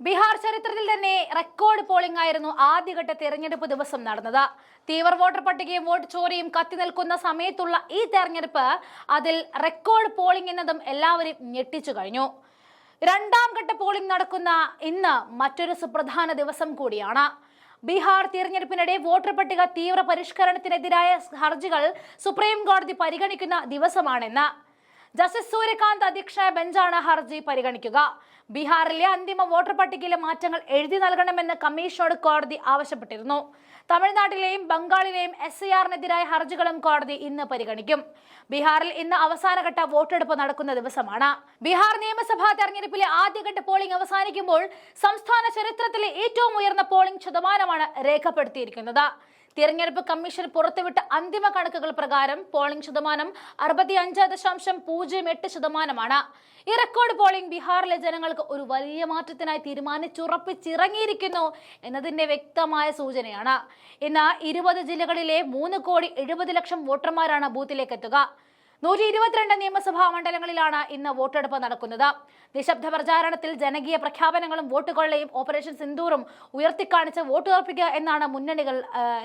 ബീഹാർ ചരിത്രത്തിൽ തന്നെ record polling ആയിരുന്നു ആദ്യഘട്ട തെരഞ്ഞെടുപ്പ് ദിവസം നടന്നത്. തീവ്ര വോട്ടർ പട്ടികയും വോട്ട് ചോരിയും കത്തി നിൽക്കുന്ന സമയത്തുള്ള ഈ തെരഞ്ഞെടുപ്പ് അതിൽ റെക്കോർഡ് പോളിംഗ് എന്നതും എല്ലാവരും ഞെട്ടിച്ചു കഴിഞ്ഞു. രണ്ടാം ഘട്ട പോളിംഗ് നടക്കുന്ന ഇന്ന് മറ്റൊരു സുപ്രധാന ദിവസം കൂടിയാണ്. ബീഹാർ തിരഞ്ഞെടുപ്പിനിടെ വോട്ടർ പട്ടിക തീവ്ര പരിഷ്കരണത്തിനെതിരായ ഹർജികൾ സുപ്രീം കോടതി പരിഗണിക്കുന്ന ദിവസമാണെന്ന് ജസ്റ്റിസ് സൂര്യകാന്ത് അധ്യക്ഷനായ ബെഞ്ചാണ് ഹർജി പരിഗണിക്കുക. ബീഹാറിലെ അന്തിമ വോട്ടർ പട്ടികയിലെ മാറ്റങ്ങൾ എഴുതി നൽകണമെന്ന് കമ്മീഷനോട് കോടതി ആവശ്യപ്പെട്ടിരുന്നു. തമിഴ്നാട്ടിലെയും ബംഗാളിലെയും SIRനെതിരായ ഹർജികളും കോടതി ഇന്ന് പരിഗണിക്കും. ബീഹാറിൽ ഇന്ന് അവസാനഘട്ട വോട്ടെടുപ്പ് നടക്കുന്ന ദിവസമാണ്. ബീഹാർ നിയമസഭാ തെരഞ്ഞെടുപ്പിലെ ആദ്യഘട്ട പോളിംഗ് അവസാനിക്കുമ്പോൾ സംസ്ഥാന ചരിത്രത്തിലെ ഏറ്റവും ഉയർന്ന പോളിംഗ് ശതമാനമാണ് രേഖപ്പെടുത്തിയിരിക്കുന്നത്. തിരഞ്ഞെടുപ്പ് കമ്മീഷൻ പുറത്തുവിട്ട അന്തിമ കണക്കുകൾ പ്രകാരം പോളിംഗ് ശതമാനം 65.08%. ഈ റെക്കോർഡ് പോളിംഗ് ബീഹാറിലെ ജനങ്ങൾക്ക് ഒരു വലിയ മാറ്റത്തിനായി തീരുമാനിച്ചുറപ്പിച്ചിറങ്ങിയിരിക്കുന്നു എന്നതിന്റെ വ്യക്തമായ സൂചനയാണ്. ഇന്ന് 20 ജില്ലകളിലെ 3,70,00,000 വോട്ടർമാരാണ് ബൂത്തിലേക്ക് എത്തുക. 122 നിയമസഭാ മണ്ഡലങ്ങളിലാണ് ഇന്ന് വോട്ടെടുപ്പ് നടക്കുന്നത്. നിശബ്ദ പ്രചാരണത്തിൽ ജനകീയ പ്രഖ്യാപനങ്ങളും വോട്ടുകളുടെയും ഓപ്പറേഷൻ സിന്ദൂറും ഉയർത്തിക്കാണിച്ച് വോട്ട് ഉറപ്പിക്കുക എന്നാണ് മുന്നണികൾ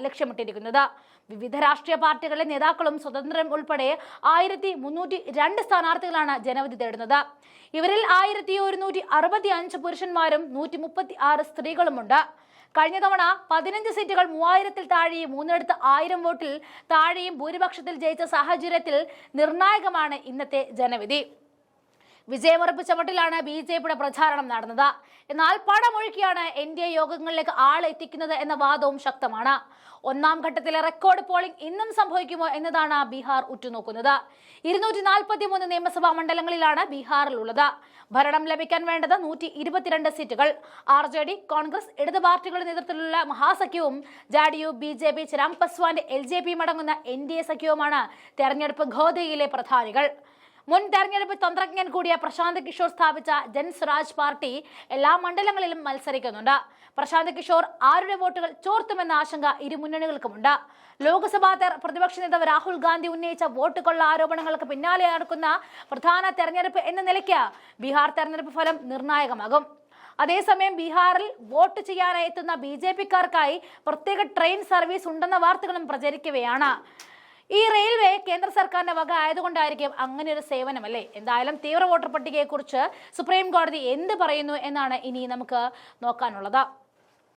ലക്ഷ്യമിട്ടിരിക്കുന്നത്. വിവിധ രാഷ്ട്രീയ പാർട്ടികളിലെ നേതാക്കളും സ്വതന്ത്രരും ഉൾപ്പെടെ 1302 സ്ഥാനാർത്ഥികളാണ് ജനവിധി തേടുന്നത്. ഇവരിൽ 1165 പുരുഷന്മാരും 136 സ്ത്രീകളുമുണ്ട്. കഴിഞ്ഞ തവണ 15 സീറ്റുകൾ 3000-ൽ താഴെയും 3 1000 വോട്ടിൽ താഴെയും ഭൂരിപക്ഷത്തിൽ ജയിച്ച സാഹചര്യത്തിൽ നിർണായകമാണ് ഇന്നത്തെ ജനവിധി. വിജയമുറപ്പിച്ച മട്ടിലാണ് BJPയുടെ പ്രചാരണം നടന്നത്. എന്നാൽ പണമൊഴുക്കിയാണ് NDA യോഗങ്ങളിലേക്ക് ആളെത്തിക്കുന്നത് എന്ന വാദവും ശക്തമാണ്. ഒന്നാം ഘട്ടത്തിലെ റെക്കോർഡ് പോളിംഗ് ഇന്നും സംഭവിക്കുമോ എന്നതാണ് ബീഹാർ ഉറ്റുനോക്കുന്നത്. 243 നിയമസഭാ മണ്ഡലങ്ങളിലാണ് ബീഹാറിലുള്ളത്. ഭരണം ലഭിക്കാൻ വേണ്ടത് 122 സീറ്റുകൾ. RJD, കോൺഗ്രസ്, ഇടത് പാർട്ടികളുടെ നേതൃത്വത്തിലുള്ള മഹാസഖ്യവും JDU, BJP, ചിരാഗ് പസ്വാന്റെ LJP അടങ്ങുന്ന NDA സഖ്യവുമാണ് തെരഞ്ഞെടുപ്പ് ഖോദയിലെ പ്രധാനികൾ. മുൻ തെരഞ്ഞെടുപ്പ് തന്ത്രജ്ഞൻ കൂടിയ പ്രശാന്ത് കിഷോർ സ്ഥാപിച്ച ജൻസ്വരാജ് പാർട്ടി എല്ലാ മണ്ഡലങ്ങളിലും മത്സരിക്കുന്നുണ്ട്. പ്രശാന്ത് കിഷോർ ആരുടെ വോട്ടുകൾ ചോർത്തുമെന്ന ആശങ്ക ഇരു മുന്നണികൾക്കുമുണ്ട്. ലോക്സഭാ പ്രതിപക്ഷ നേതാവ് രാഹുൽ ഗാന്ധി ഉന്നയിച്ച വോട്ട് കൊള്ള ആരോപണങ്ങൾക്ക് പിന്നാലെ നടക്കുന്ന പ്രധാന തെരഞ്ഞെടുപ്പ് എന്ന നിലയ്ക്ക് ബീഹാർ തെരഞ്ഞെടുപ്പ് ഫലം നിർണായകമാകും. അതേസമയം ബീഹാറിൽ വോട്ട് ചെയ്യാനായി എത്തുന്ന BJPക്കാർക്കായി പ്രത്യേക ട്രെയിൻ സർവീസ് ഉണ്ടെന്ന വാർത്തകളും പ്രചരിക്കുകയാണ്. ഈ റെയിൽവേ കേന്ദ്ര സർക്കാരിന്റെ വക ആയതുകൊണ്ടായിരിക്കും അങ്ങനെ ഒരു സേവനമല്ലേ? എന്തായാലും തീവ്ര വോട്ടർ പട്ടികയെക്കുറിച്ച് സുപ്രീം കോടതി എന്ത് പറയുന്നു എന്നാണ് ഇനി നമുക്ക് നോക്കാനുള്ളത്.